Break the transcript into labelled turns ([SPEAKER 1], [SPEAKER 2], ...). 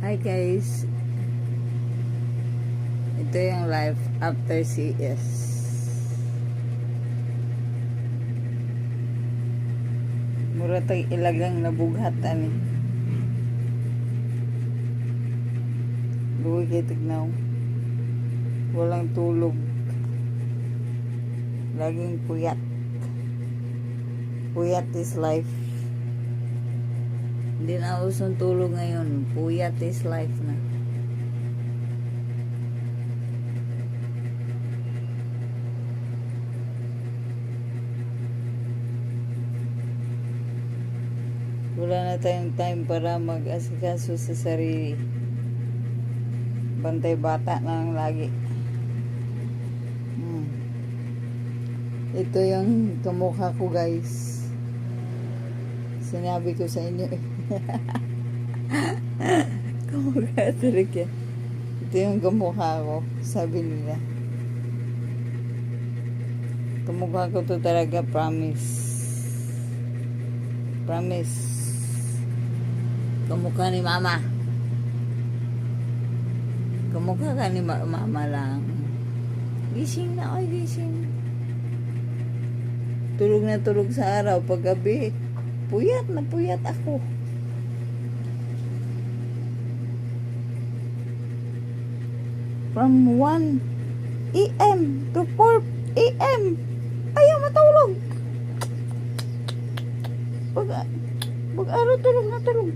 [SPEAKER 1] Hi guys, ito yung life after CS. Mura tag ilagang nabughat ani. Luwi kay tignaw. Walang tulog. Laging puyat. Puyat is life. Hindi na usong tulog ngayon. Puyat is life na. Wala na tayong time para mag-asikaso sa sarili. Bantay bata na lang lagi. Ito yung kamukha ko guys. Sinabi ko sa inyo eh. Kamukha talaga. Ito yung kamukha ko. Sabi nila. Kamukha ko to talaga. Promise. Promise. Kamukha ni mama. Kamukha ka ni mama lang. Gising na ako. Gising. Tulog na tulog sa araw. Paggabi, puyat na puyat ako. From 1 AM to 4 AM. Ayaw matulog. Pag-araw tulog na tulog.